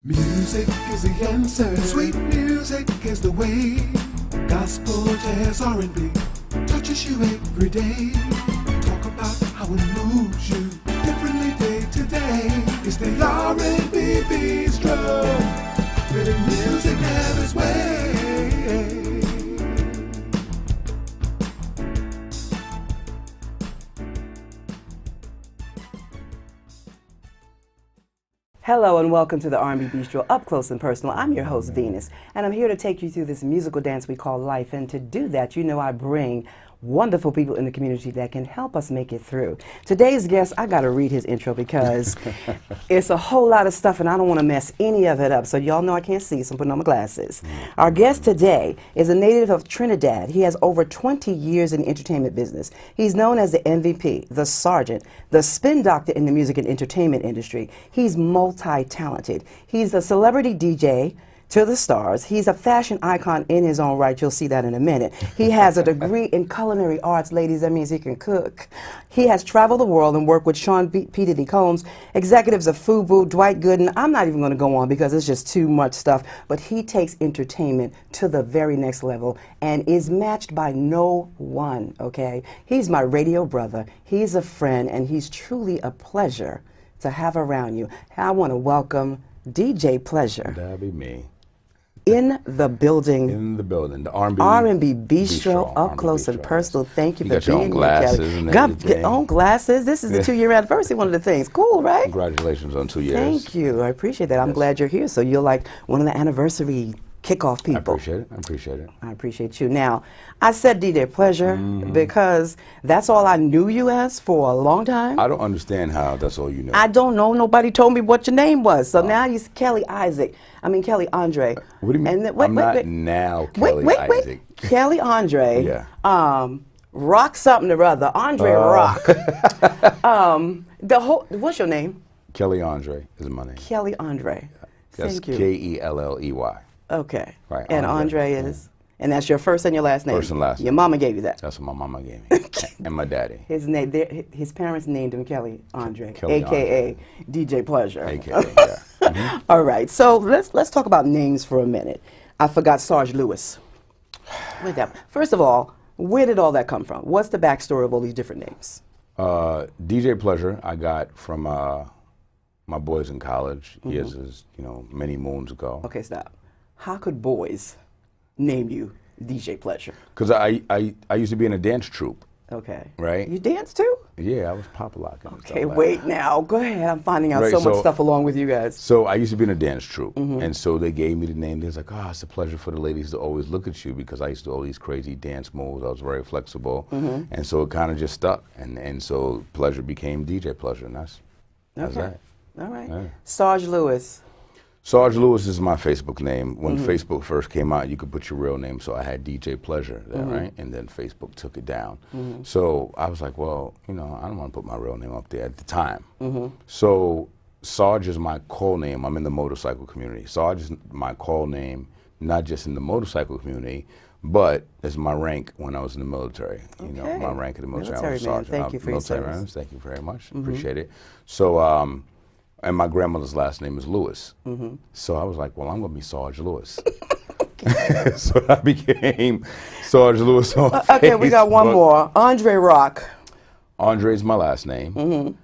Music is the answer. Sweet music is the way. Gospel, jazz, R&B touches you every day. Talk about how it moves you differently day to day. It's the R&B Bistro. Letting music have its way. Hello and welcome to the R&B Bistro, up close and personal. I'm your host, Venus, and I'm here to take you through this musical dance we call life. And to do that, you know I bring wonderful people in the community that can help us make it through. Today's guest, I got to read his intro because it's a whole lot of stuff and I don't want to mess any of it up. So y'all know I can't see, so I'm putting on my glasses. Our guest today is a native of Trinidad. He has over 20 years in the entertainment business. He's known as the MVP, the Sergeant, the spin doctor in the music and entertainment industry. He's multi-talented. He's a celebrity DJ to the stars. He's a fashion icon in his own right. You'll see that in a minute. He has a degree in culinary arts. Ladies, that means he can cook. He has traveled the world and worked with Sean P. Diddy Combs, executives of FUBU, Dwight Gooden. I'm not even going to go on because it's just too much stuff. But he takes entertainment to the very next level and is matched by no one, okay? He's my radio brother. He's a friend, and he's truly a pleasure to have around you. I want to welcome DJ Pleasure. That'd be me. In the building. In the building. The R&B Bistro, up close and personal. Thank you for got your being own here, Kelley. glasses and Got everything. your own glasses. This is the 2-year anniversary, one of the things. Cool, right? Congratulations on 2 years. Thank you. I appreciate that. I'm glad you're here. So you're like one of the anniversary kickoff people. I appreciate it. I appreciate it. I appreciate you. Now, I said DJ Pleasure because that's all I knew you as for a long time. I don't understand how that's all you know. I don't know. Nobody told me what your name was. So now you're Kelley Andre. What do you mean? And I'm not now Kelley Isaac. Kelley Andre. Yeah. Rock something or other. Andre Rock. What's your name? Kelley Andre is my name. Kelley Andre. That's Thank you. Kelley. Okay. Right. And Andre is, and that's your first and your last name. First and last name. Your mama gave you that. That's what my mama gave me. And my daddy. His parents named him Kelley Andre, Kelley AKA DJ Pleasure. AKA, yeah. All right, so let's talk about names for a minute. I forgot Sarge Lewis. First of all, where did all that come from? What's the backstory of all these different names? DJ Pleasure I got from my boys in college years, many moons ago. Okay, stop. How could boys name you DJ Pleasure? Because I used to be in a dance troupe. Okay. Right? You dance too? Yeah, I was pop-lock. Okay, wait now. Go ahead. I'm finding out so much stuff along with you guys. So I used to be in a dance troupe, and so they gave me the name. They was like, it's a pleasure for the ladies to always look at you because I used to do all these crazy dance moves. I was very flexible, and so it kind of just stuck. And so Pleasure became DJ Pleasure, and that's that. All right. Yeah. Sarge Lewis. Sarge Lewis is my Facebook name. When Facebook first came out, you could put your real name, so I had DJ Pleasure there, right? And then Facebook took it down. So I was like, well, I don't want to put my real name up there at the time. So Sarge is my call name. I'm in the motorcycle community. Sarge is my call name, not just in the motorcycle community, but as my rank when I was in the military. My rank in the military. I was man. sergeant. Thank you for your service. Military. Thank you very much. Appreciate it. So, and my grandmother's last name is Lewis. So I was like, well, I'm going to be Sarge Lewis. So I became Sarge Lewis on Facebook. Okay, we got one more. Andre Rock. Andre is my last name.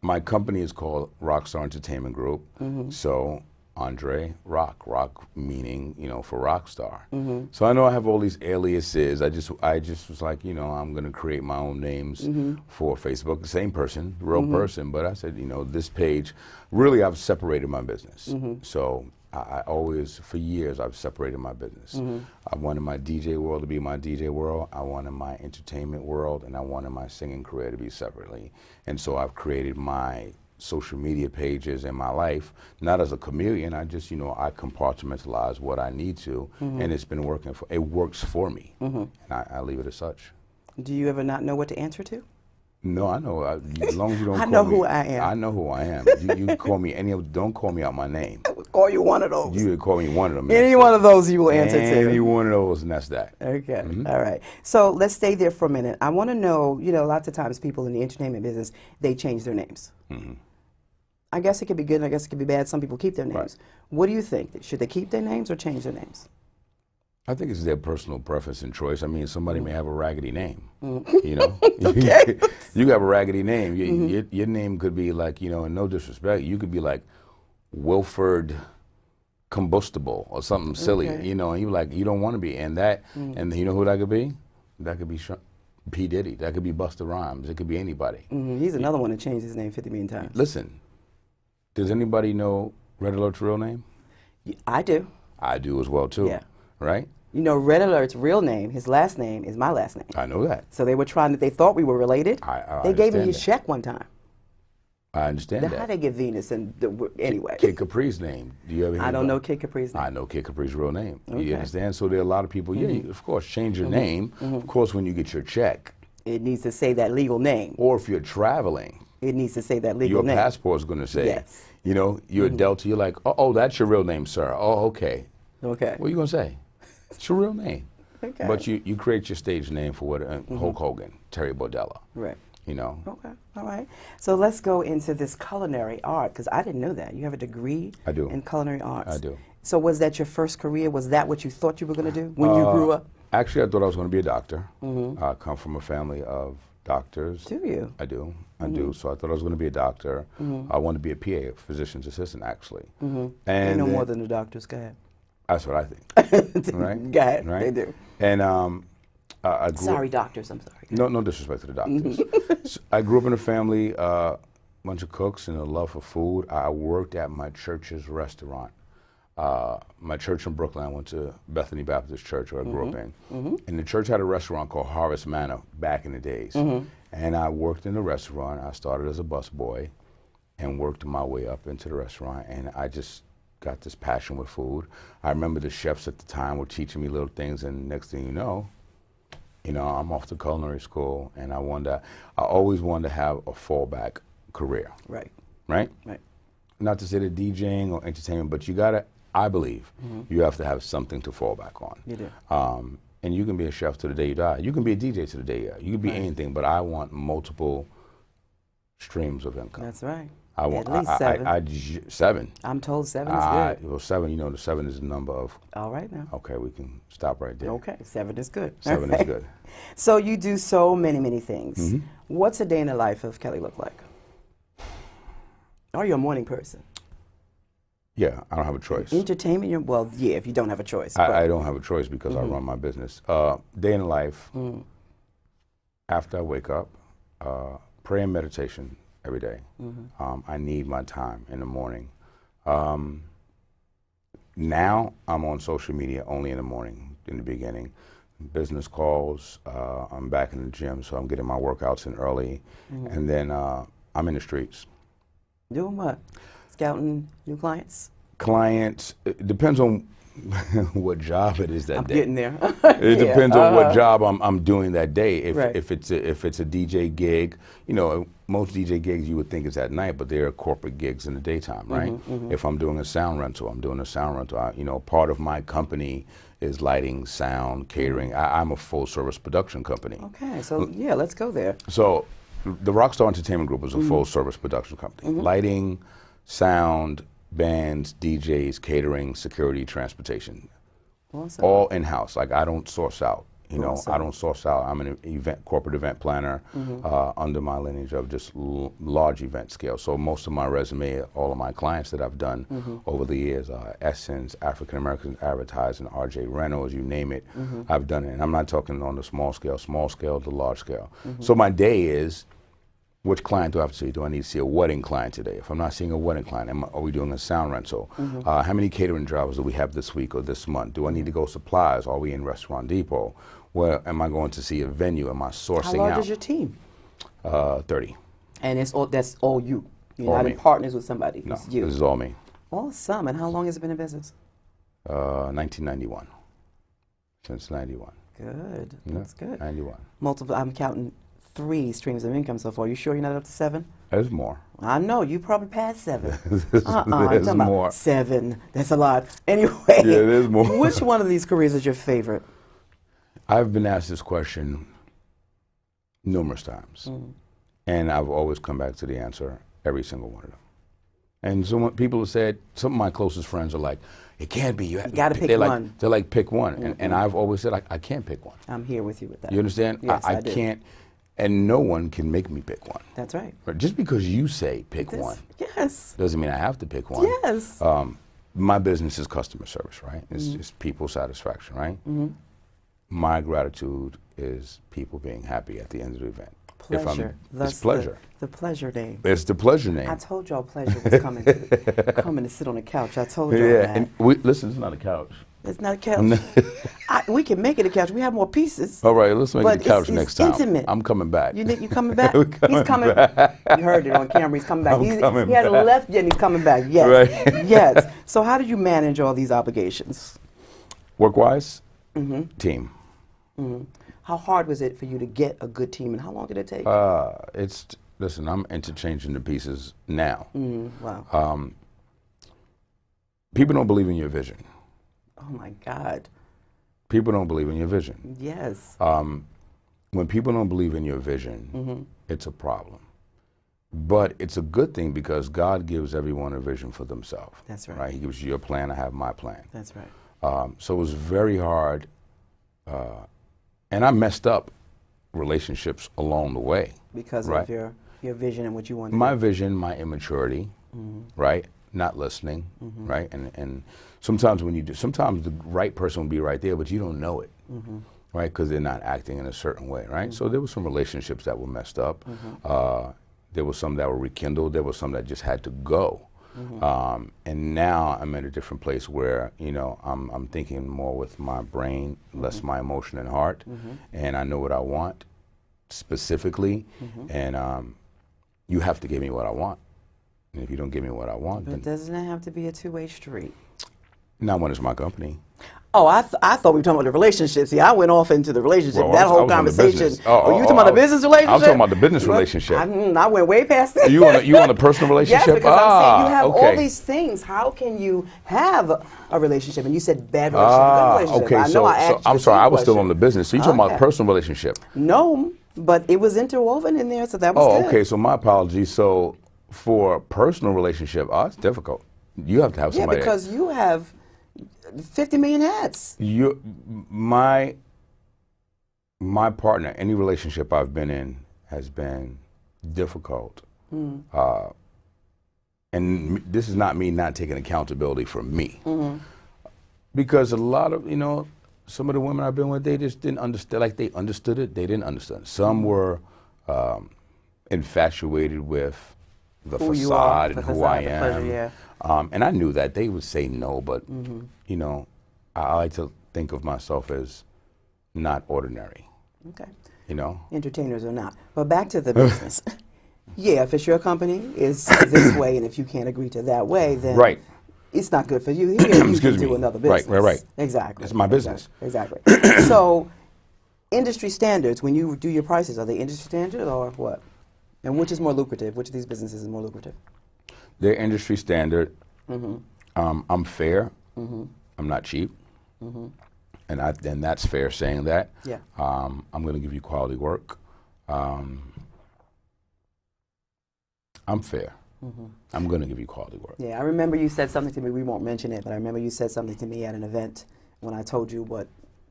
My company is called Rockstar Entertainment Group. So Andre Rock meaning, for rock star. So I know I have all these aliases. I just was like, I'm going to create my own names for Facebook. The same person, real person, but I said, this page, really I've separated my business. So I always, for years, I've separated my business. I wanted my DJ world to be my DJ world. I wanted my entertainment world, and I wanted my singing career to be separately. And so I've created my social media pages in my life, not as a chameleon. I just, I compartmentalize what I need to, and it's been working. It works for me, and I leave it as such. Do you ever not know what to answer to? No, I know. As long as you don't I call know me, who I am. I know who I am. You can call me don't call me out my name. I would call you one of those. You would call me one of them. Any one of those you will answer to. Any one of those, and that's that. Okay. All right. So let's stay there for a minute. I want to know, lots of times people in the entertainment business, they change their names. I guess it could be good and I guess it could be bad. Some people keep their names. Right. What do you think? Should they keep their names or change their names? I think it's their personal preference and choice. I mean, somebody may have a raggedy name, Mm. you know. Okay. You have a raggedy name. Your name could be like, you know, and no disrespect, you could be like Wilford Combustible or something silly, Okay. you know, and you don't want to be. And that, and you know who that could be? That could be P. Diddy. That could be Busta Rhymes. It could be anybody. He's another one that changed his name 50 million times. Listen, does anybody know Red Alert's real name? I do. I do as well, too. Yeah. Right? You know, Red Alert's real name, his last name, is my last name. I know that. So they were they thought we were related. I They gave me understand his that. check one time. I understand Now, that. how they get Venus and anyway? Kid Capri's name. Do you ever hear I don't about know it? Kid Capri's name. I know Kid Capri's real name. Okay. You understand? So there are a lot of people, of course, change your name. Of course, when you get your check, It needs to say that legal name. or if you're traveling, It needs to say that legal your name. passport's going to say, Yes. you know, you're a Delta, you're like, oh, that's your real name, sir. Oh, okay. Okay. What are you going to say? It's your real name. Okay. But you create your stage name for what Hulk Hogan, Terry Bordella, Right. you know. Okay. All right. So let's go into this culinary art because I didn't know that. You have a degree I do. in culinary arts. I do. So was that your first career? Was that what you thought you were going to do when you grew up? Actually, I thought I was going to be a doctor. I come from a family of doctors. Do you? I do. I do. So I thought I was going to be a doctor. I wanted to be a PA, a physician's assistant, actually. Ain't And no then- more than the doctors. Go ahead. that's what I think. Right? Go ahead. Right? They do. And I grew Sorry, doctors. I'm sorry. No disrespect to the doctors. So I grew up in a family, bunch of cooks and a love for food. I worked at my church's restaurant. My church in Brooklyn, I went to Bethany Baptist Church, where I grew up in. And the church had a restaurant called Harvest Manor back in the days. And I worked in the restaurant. I started as a busboy and worked my way up into the restaurant. And I just got this passion with food. I remember the chefs at the time were teaching me little things, and next thing you know, I'm off to culinary school, and I always wanted to have a fallback career, Right. right? Right. Not to say that DJing or entertainment, but I believe, you have to have something to fall back on. You do. And you can be a chef to the day you die. You can be a DJ to the day you die. You can be anything, but I want multiple streams of income. That's right. I want At least seven. 7. I'm told 7 is good. Well, 7. The 7 is the number of. All right now. Okay, we can stop right there. Okay, 7 is good. 7 is Okay. good. So you do so many things. What's a day in the life of Kelley look like? Are you a morning person? Yeah, I don't have a choice. Entertainment? Well, yeah, if you don't have a choice. I don't have a choice because I run my business. Day in life, after I wake up, prayer and meditation every day. I need my time in the morning. Now I'm on social media only in the morning. In the beginning, business calls. I'm back in the gym, so I'm getting my workouts in early, and then I'm in the streets. Doing what? Scouting new clients? Clients. It depends on what job it is that I'm day. getting there. It depends on what job I'm doing that day. If Right. if it's a DJ gig, most DJ gigs you would think is at night, but there are corporate gigs in the daytime, right? If I'm doing a sound rental, I'm doing a sound rental. Part of my company is lighting, sound, catering. I'm a full service production company. Okay, so yeah, let's go there. So the Rockstar Entertainment Group is a full service production company. Lighting, sound, bands, DJs, catering, security, transportation. Awesome. All in-house. Like I don't source out. Awesome. I don't source out. I'm an corporate event planner under my lineage of just large event scale. So most of my resume, all of my clients that I've done over the years, Essence, African American Advertising, RJ Reynolds, you name it, I've done it. And I'm not talking on the small scale to large scale. So my day is, which client do I have to see? Do I need to see a wedding client today? If I'm not seeing a wedding client, are we doing a sound rental? How many catering drivers do we have this week or this month? Do I need to go supplies? Are we in Restaurant Depot? Where am I going to see a venue? Am I sourcing How large out? is your team? 30. And that's all you. You're All not me. in partners with somebody. No, It's you. this is all me. Awesome. And how long has it been in business? 1991. Since 91. Good. Yeah, That's good. 91. Multiple. I'm counting 3 streams of income so far. You sure you're not up to 7? There's more. I know you probably passed 7. There's I'm talking about more. 7. That's a lot. Anyway, Yeah, there's more. Which one of these careers is your favorite? I've been asked this question numerous times, and I've always come back to the answer, every single one of them. And people have said, some of my closest friends are like, it can't be. You gotta pick one. They're like, pick one. And I've always said, I can't pick one. I'm here with you with that. You understand? Yes, I do. Can't, and no one can make me pick one. That's right. But just because you say pick one, yes, doesn't mean I have to pick one. Yes. My business is customer service, right? It's just people satisfaction, right? My gratitude is people being happy at the end of the event. Pleasure. It's pleasure. The pleasure name. It's the pleasure name. I told y'all pleasure was coming coming to sit on the couch. I told y'all that. And listen, it's not a couch. It's not a couch. We can make it a couch. We have more pieces. All right, let's make it a couch it's next time. Intimate. I'm coming back. You coming back? He's coming back. You heard it on camera. He's coming back. He hasn't left yet. And he's coming back. Yes. Right. Yes. So how did you manage all these obligations? Work-wise, team. How hard was it for you to get a good team, and how long did it take? Listen, I'm interchanging the pieces now. Wow. People don't believe in your vision. Oh my God. People don't believe in your vision. Yes. When people don't believe in your vision, it's a problem. But it's a good thing because God gives everyone a vision for themselves. That's right. He gives you your plan, I have my plan. That's right. So it was very hard, and I messed up relationships along the way. Because of your vision and what you wanted. My vision, my immaturity, right? Not listening, right? And sometimes sometimes the right person will be right there, but you don't know it, right? Because they're not acting in a certain way, right? So there were some relationships that were messed up. There were some that were rekindled. There were some that just had to go. And now I'm at a different place where, I'm thinking more with my brain, less my emotion and heart, and I know what I want specifically, and you have to give me what I want. And if you don't give me what I want, but doesn't it have to be a two-way street? Not when it's my company. Oh, I thought we were talking about the relationship. See, I went off into the relationship. Well, that whole I was on the conversation. business. You talking about the business relationship? I was talking about the business relationship. I went way past that. You on a personal relationship? Yes, because I'm saying you have okay. all these things. How can you have a relationship? And you said bad relationship, good relationship. Okay, I know I asked I'm you sorry, I was question. still on the business. So you're talking about personal relationship? No, but it was interwoven in there, so that was good. Okay, so my apologies. So for a personal relationship, it's difficult. You have to have somebody. Yeah, because you have 50 million hats. My partner, any relationship I've been in has been difficult. And this is not me not taking accountability for me. Because a lot of, some of the women I've been with, they just didn't understand, like they understood it, they didn't understand. Some were infatuated with the facade and who I am. And I knew that they would say no, but I like to think of myself as not ordinary. Okay. Entertainers or not. But back to the business. Yeah, if it's your company, is this way, and if you can't agree to that way, then it's not good for you. You can do another business. Right. Exactly. It's my business. Exactly. So, industry standards, when you do your prices, are they industry standard or what? And which is more lucrative? Which of these businesses is more lucrative? They're industry standard. I'm fair. I'm not cheap. And that's fair saying that. Yeah. I'm going to give you quality work. I'm fair. I'm going to give you quality work. Yeah, I remember you said something to me. We won't mention it, but I remember you said something to me at an event when I told you what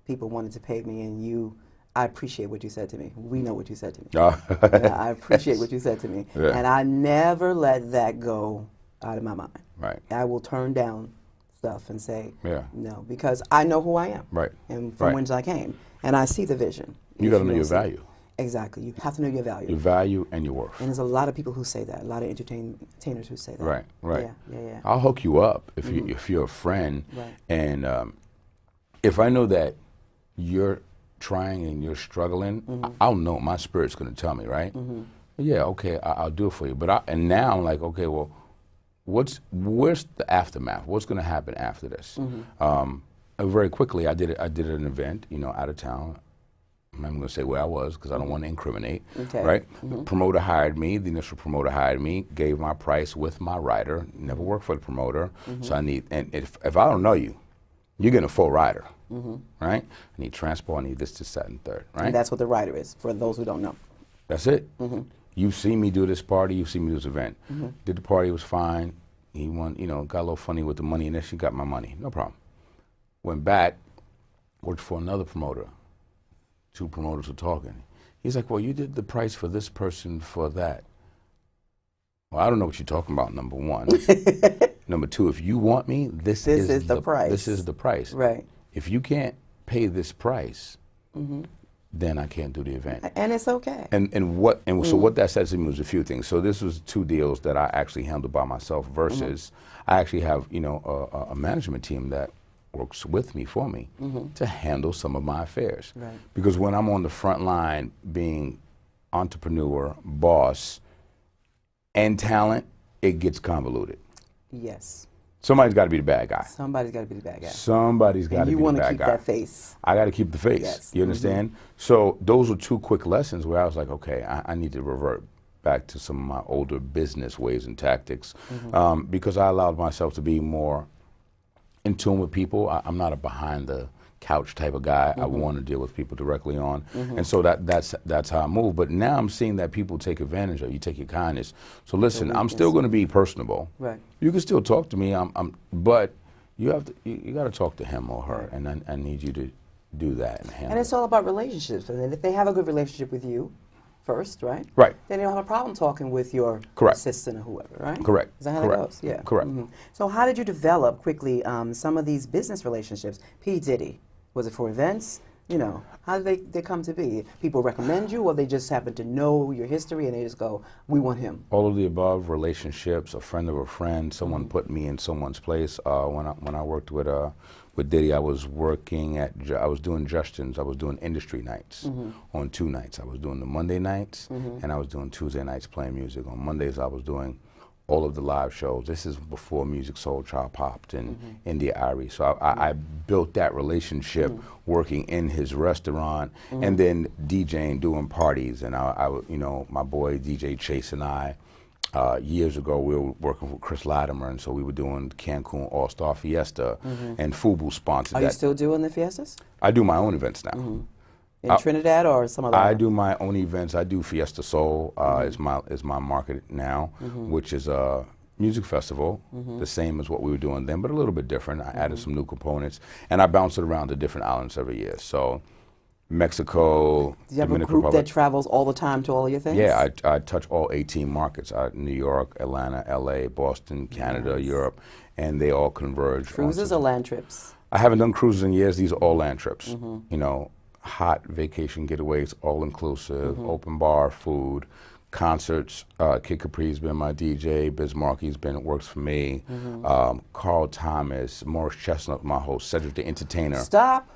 people wanted to pay me, and I appreciate what you said to me. We know what you said to me. I appreciate what you said to me. Yeah. And I never let that go out of my mind. Right. I will turn down stuff and say no, because I know who I am. Right. And from whence I came. And I see the vision. You got to know your value. Exactly. You have to know your value. Your value and your worth. And there's a lot of people who say that, a lot of entertainers who say that. Right. Yeah. I'll hook you up if you're a friend. Right. And if I know that you're trying and you're struggling, I'll know. My spirit's going to tell me, right? Yeah, okay, I'll do it for you. And now I'm like, okay, well, where's the aftermath? What's going to happen after this? Very quickly, I did an event, out of town. I'm not going to say where I was because I don't want to incriminate, right? The promoter hired me, the initial promoter hired me, gave my price with my rider, never worked for the promoter, so and if I don't know you, you're getting a full rider, right? I need transport, I need this, that, and third, right? And that's what the rider is, for those who don't know. That's it. You've seen me do this party, you've seen me do this event. Did the party, it was fine, He got a little funny with the money, and then she got my money. No problem. Went back, worked for another promoter. 2 promoters were talking. He's like, well, you did the price for this person for that. Well, I don't know what you're talking about, number 1. Number 2, if you want me, this is the price. This is the price. Right. If you can't pay this price, then I can't do the event. And it's okay. So what that says to me was a few things. So this was 2 deals that I actually handled by myself versus I actually have, a management team that works with me, for me, to handle some of my affairs. Right. Because when I'm on the front line being entrepreneur, boss, and talent, it gets convoluted. Yes. Somebody's got to be the bad guy. Somebody's got to be the bad guy. Somebody's got to be the bad guy. You want to keep that face. I got to keep the face. Yes. You understand? So those were 2 quick lessons where I was like, okay, I need to revert back to some of my older business ways and tactics because I allowed myself to be more in tune with people. I'm not a behind the couch type of guy. I want to deal with people directly on, and so that's how I move. But now I'm seeing that people take advantage of you, take your kindness. So listen, I'm still going to be personable. Right. You can still talk to me. But you have to. You got to talk to him or her, and I need you to do that and handle. And it's all about relationships. And if they have a good relationship with you, first, right? Right. Then you don't have a problem talking with your Correct. assistant or whoever, right? Correct. Is that how Correct. that goes? Yeah. Correct. So how did you develop quickly some of these business relationships? P. Diddy, was it for events? How did they come to be? People recommend you, or they just happen to know your history and they just go, we want him? All of the above. Relationships, a friend of a friend, someone put me in someone's place. When I worked with Diddy, I was doing Justin's. I was doing industry nights on 2 nights. I was doing the Monday nights and I was doing Tuesday nights playing music. On Mondays, I was doing all of the live shows. This is before Music Soul Child popped and India Irie. So I built that relationship working in his restaurant and then DJing, doing parties. And my boy DJ Chase and I, years ago, we were working with Chris Latimer, and so we were doing Cancun All-Star Fiesta, and FUBU sponsored that. Are you still doing the fiestas? I do my own events now. In Trinidad or some other? I do my own events. I do Fiesta Soul is my market now, which is a music festival, the same as what we were doing then, but a little bit different. I added some new components, and I bounce it around to different islands every year. So Mexico, Do you have a Dominican group Republic. that travels all the time to all your things? Yeah, I touch all 18 markets, New York, Atlanta, LA, Boston, Canada, Europe, and they all converge. Cruises or land trips? I haven't done cruises in years. These are all land trips. Hot vacation getaways, all inclusive, open bar, food, concerts. Kid Capri's been my DJ. Biz Markie's works for me. Carl Thomas, Morris Chestnut, my host. Cedric the Entertainer. Stop.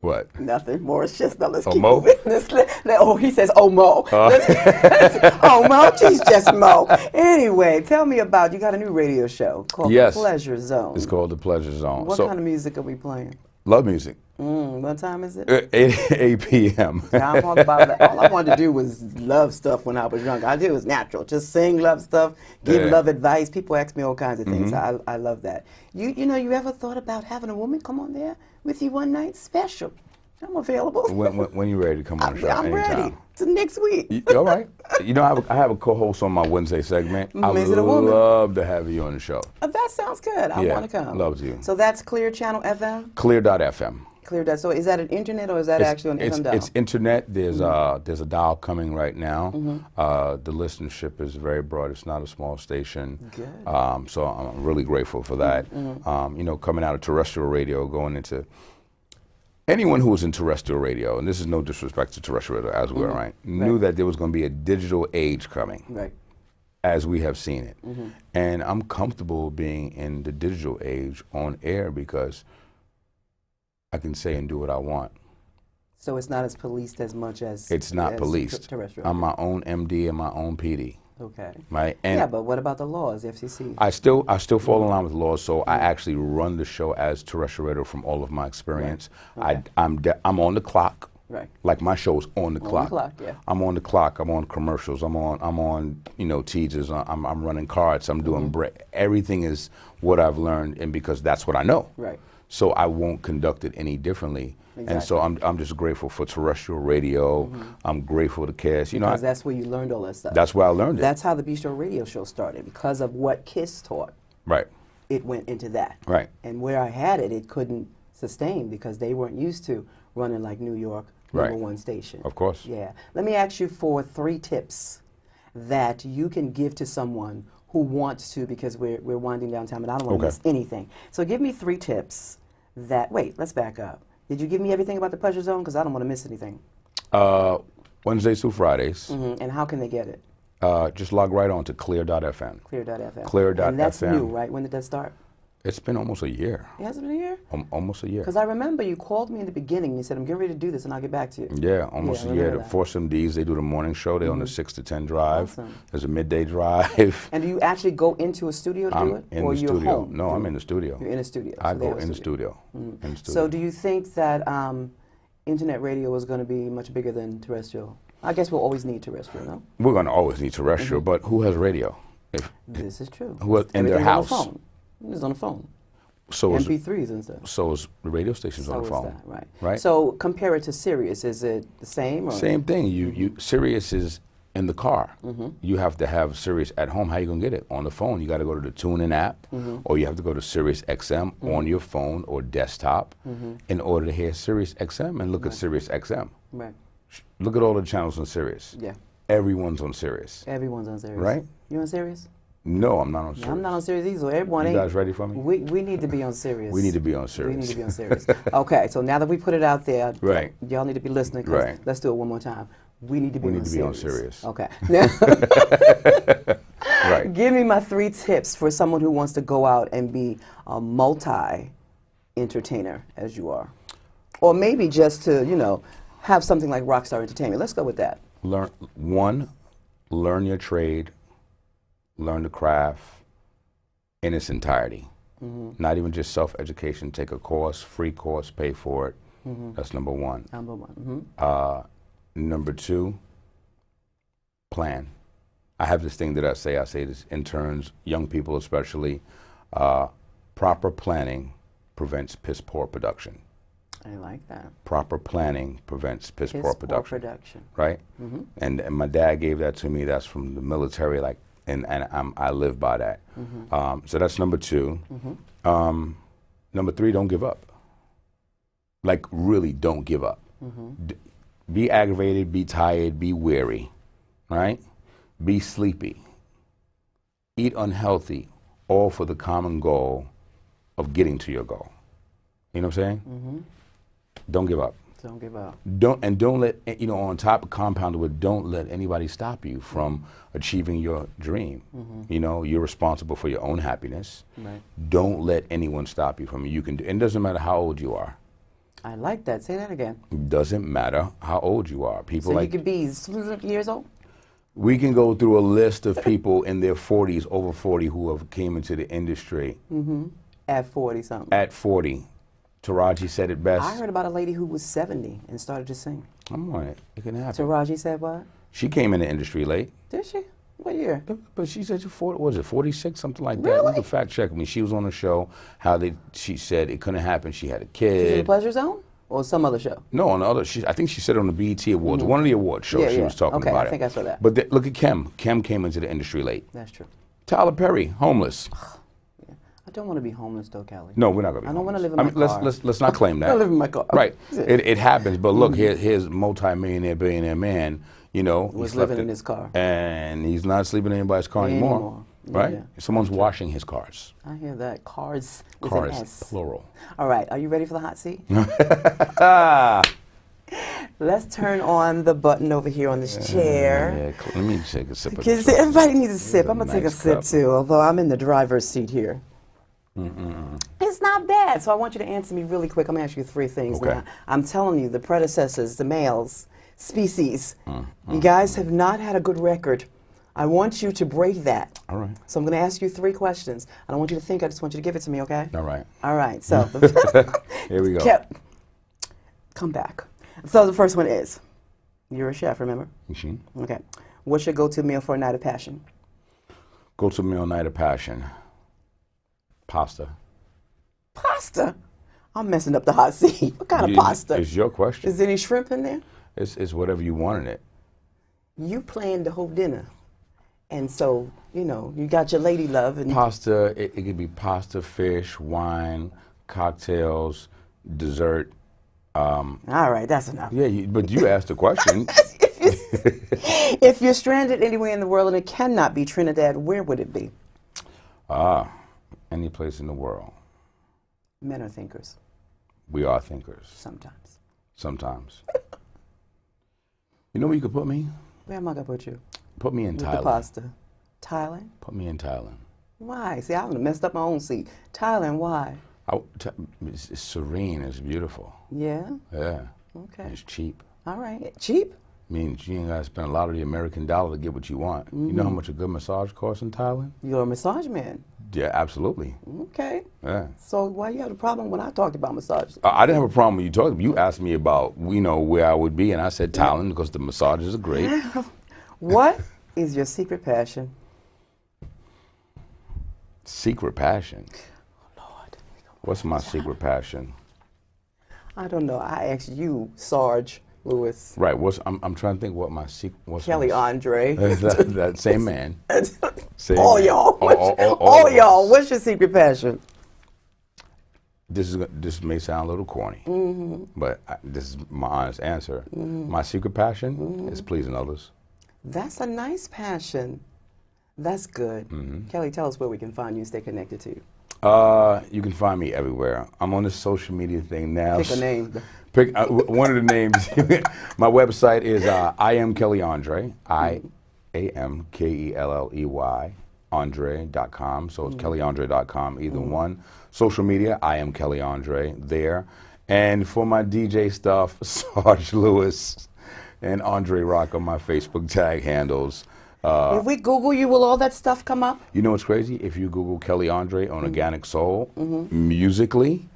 What? Nothing. Morris Chestnut. Let's Oh, keep Mo? moving. He says, oh, Mo. Oh, Mo. She's just Mo. Anyway, tell me about, you got a new radio show called Yes. Pleasure Zone. It's called The Pleasure Zone. What kind of music are we playing? Love music. What time is it? 8 p.m. I'm all about that. All I wanted to do was love stuff when I was young. I did was natural. Just sing love stuff, give love advice. People ask me all kinds of things. I love that. You ever thought about having a woman come on there with you one night? Special. I'm available. When you ready to come on the show? I'm anytime. ready. It's next week. All right. I have a co-host on my Wednesday segment. I would Is it a woman? love to have you on the show. That sounds good. I want to come. Loves you. So that's Clear Channel FM? Clear.fm. Clear. So is that an internet or is that actually on FM dial? It's internet. There's a dial coming right now. The listenership is very broad. It's not a small station. Good. So I'm really grateful for that. Coming out of terrestrial radio, going into anyone who was in terrestrial radio, and this is no disrespect to terrestrial radio as well, right? Knew that there was going to be a digital age coming. Right. As we have seen it. And I'm comfortable being in the digital age on air because I can say and do what I want. So it's not as policed as much as it's not policed. Terrestrial. I'm my own MD and my own PD. Okay. Right? And yeah, but what about the laws, the FCC? I still fall in line with the laws, so I actually run the show as terrestrial radio from all of my experience. Right. Okay. I'm on the clock. Right. Like my show's on the clock. clock, yeah. I'm on the clock. I'm on commercials. I'm on teasers. I'm running cards. I'm doing everything is what I've learned, and because that's what I know. Right. So I won't conduct it any differently. Exactly. And so I'm just grateful for terrestrial radio. I'm grateful to KISS. Because that's where you learned all that stuff. That's where I learned it. That's how the Bistro radio show started, because of what KISS taught. Right. It went into that. Right. And where I had it, it couldn't sustain because they weren't used to running like New York #1 station. Of course. Yeah. Let me ask you for 3 tips that you can give to someone who wants to, because we're winding down time and I don't want to miss anything. So give me 3 tips that, wait, let's back up. Did you give me everything about the Pleasure Zone? Because I don't want to miss anything. Wednesdays through Fridays. And how can they get it? Just log right on to clear.fm. Clear.fm. Clear.fm. And that's new, right? When did that start? It's been almost a year. It hasn't been a year? Almost a year. Because I remember you called me in the beginning. You said, I'm getting ready to do this and I'll get back to you. Yeah, almost a year. The Force MDs, they do the morning show. They're on the 6 to 10 drive. Awesome. There's a midday drive. And do you actually go into a studio to do it? In or the you're studio. home? No, I'm in the studio. You're in a studio. I So they go have a in the studio. In the studio. So do you think that internet radio is going to be much bigger than terrestrial? I guess we'll always need terrestrial, no? We're going to always need terrestrial, but who has radio? This is true. Who in their house? On the phone. It's on the phone. So is, MP3s and stuff. so is the radio stations on the phone. So is that, right. Right? So compare it to Sirius. Is it the same? Or? Same thing. Sirius is in the car. You have to have Sirius at home. How you going to get it? On the phone. You got to go to the TuneIn app, or you have to go to Sirius XM on your phone or desktop in order to hear Sirius XM and look at Sirius XM. Right. Look at all the channels on Sirius. Yeah. Everyone's on Sirius. Everyone's on Sirius. Right? You on Sirius? No, I'm not on Sirius. I'm not on Sirius either. So everyone You ain't. guys ready for me? We need to be on Sirius. We need to be on Sirius. We need to be on Sirius. Okay, so now that we put it out there, Right. y'all need to be listening. Right. Let's do it one more time. We need to be, on Sirius. Okay. Right. Give me my 3 tips for someone who wants to go out and be a multi-entertainer, as you are. Or maybe just to, have something like Rockstar Entertainment. Let's go with that. Learn your trade, learn the craft in its entirety. Not even just self-education. Take a course, free course, pay for it. That's number 1. Number 1. Number 2, plan. I have this thing that I say this interns, young people especially, proper planning prevents piss poor production. I like that. Proper planning prevents piss poor production. Right? And my dad gave that to me. That's from the military, and I live by that. So that's number 2. Number 3, don't give up. Really don't give up. Be aggravated, be tired, be weary, right? Be sleepy. Eat unhealthy, all for the common goal of getting to your goal. You know what I'm saying? Don't give up. Don't give up. Don't let, on top of compounded with, don't let anybody stop you from achieving your dream. You're responsible for your own happiness. Right. Don't let anyone stop you from it. You can do, and it doesn't matter how old you are. I like that. Say that again. It doesn't matter how old you are. People so you could be years old? We can go through a list of people in their 40s, over 40, who have came into the industry. At 40 something. At 40. Taraji said it best. I heard about a lady who was 70 and started to sing. I'm on it. It can happen. Taraji said what? She came in the industry late. Did she? What year? But she said, 46, something like that. Really? You can fact check me. She was on the show, she said it couldn't happen. She had a kid. In the Pleasure Zone? Or some other show? No, on the other, I think she said it on the BET Awards, one of the award shows she was talking about it. Okay, I think I saw that. But look at Kim. Kim came into the industry late. That's true. Tyler Perry, homeless. I don't want to be homeless though, Kelley. No, we're not going to be I don't want homeless. to live in my car. Let's not claim that. I live in my car. Right. It happens, but look, here's multi-millionaire, billionaire man, was living in his car. And he's not sleeping in anybody's car anymore. Right? Yeah. Someone's washing his cars. I hear that. Cars with an Cars, S. plural. All right, are you ready for the hot seat? Let's turn on the button over here on this chair. Yeah, let me take a sip of Because this. everybody needs a sip. I'm going to take a nice sip cup. too, although I'm in the driver's seat here. It's not bad. So I want you to answer me really quick. I'm going to ask you 3 things. Okay. Now, I'm telling you, the predecessors, the males, species, you guys have not had a good record. I want you to break that. All right. So I'm going to ask you 3 questions. I don't want you to think. I just want you to give it to me, okay? All right. All right. So Here we go. come back. So the first one is, you're a chef, remember? Mm-hmm. Okay. What's your go-to meal for a night of passion? Go to meal night of passion. Pasta. Pasta? I'm messing up the hot seat. What kind of pasta? It's your question. Is there any shrimp in there? It's whatever you want in it. You planned the whole dinner. And so, you know, you got your lady love. And Pasta, it could be pasta, fish, wine, cocktails, dessert. all right, that's enough. Yeah, but you asked the question. If you're stranded anywhere in the world and it cannot be Trinidad, where would it be? Any place in the world. Men are thinkers. We are thinkers. Sometimes. Sometimes. You know where you could put me? Where am I going to put you? Put me in With Thailand. the pasta. Thailand? Put me in Thailand. Why? See, I would have messed up my own seat. Thailand, why? It's serene. It's beautiful. Yeah? Yeah. Okay. It's cheap. All right. Cheap? Means you ain't got to spend a lot of the American dollar to get what you want. You know how much a good massage costs in Thailand? You're a massage man. Yeah, absolutely. Okay. Yeah. So why you had a problem when I talked about massage? I didn't have a problem when you talked. You asked me about, you know, where I would be, and I said Thailand because the massages are great. What is your secret passion? Secret passion. Lord. What's my secret passion? I don't know. I asked you, Sarge Lewis. Right. I'm trying to think what my secret. Kelley Andre. that same man. Same All man. y'all. All All y'all. of us. What's your secret passion? This may sound a little corny, but this is my honest answer. My secret passion is pleasing others. That's a nice passion. That's good. Kelley, tell us where we can find you and stay connected to you. You can find me everywhere. I'm on this social media thing now. Pick a name. Pick one of the names. My website is I am Kelley Andre. IamKelley Andre.com. So it's KelleyAndre.com. Either one. Social media, I am Kelley Andre there. And for my DJ stuff, Sarge Lewis and Andre Rock on my Facebook tag handles. If we Google you, will all that stuff come up? You know what's crazy? If you Google Kelley Andre on Organic Soul, musically,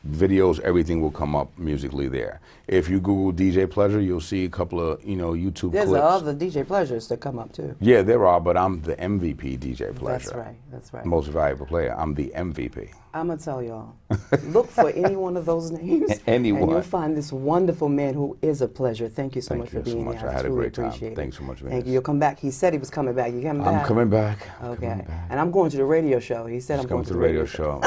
videos, everything will come up musically there. If you Google DJ Pleasure, you'll see a couple of, YouTube There's clips. other DJ Pleasures that come up too. Yeah, there are, but I'm the MVP DJ Pleasure. That's right. That's right. Most valuable player. I'm the MVP. I'm going to tell y'all, look for any one of those names. Anyone. And you'll find this wonderful man who is a pleasure. Thank you so much for Thank you so being much. here. I had a truly great time. appreciate it. Thanks so much, Thank Venus. you. You'll come back. He said he was coming back. You coming back? I'm coming back. Okay. Coming back. And I'm going to the radio show. He said I'm going Come to the radio show.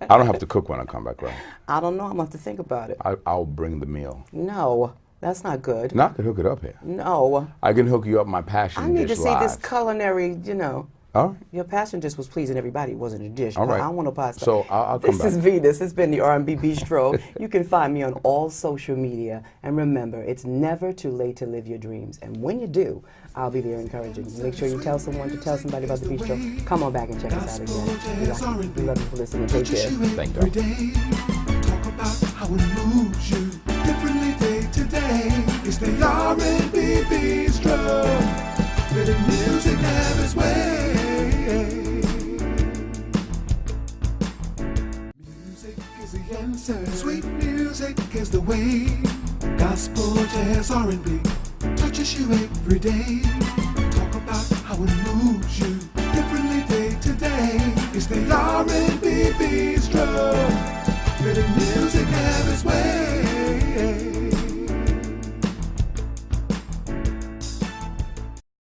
I don't have to cook when I come back, right? I don't know. I'm going to have to think about it. I'll bring the meal. No, that's not good. Not to hook it up here. No. I can hook you up my passion I need dish to see live. this culinary, All right. Your passion just was pleasing everybody. It wasn't a dish. All right. I don't want no pasta. So I'll come This back. is Venus. It's been the R&B Bistro. You can find me on all social media. And remember, it's never too late to live your dreams. And when you do, I'll be there encouraging you. Make sure you tell someone to tell somebody about the Bistro. Come on back and check us out again. We love you for listening. Take care. Thank you. Every day, talk about how it moves you differently day to day. It's the R&B Bistro, letting music have its way. Music is the answer. Sweet music is the way. Gospel, jazz, R&B touches you every day. Talk about how it moves you differently day to day. It's the R&B Bistro.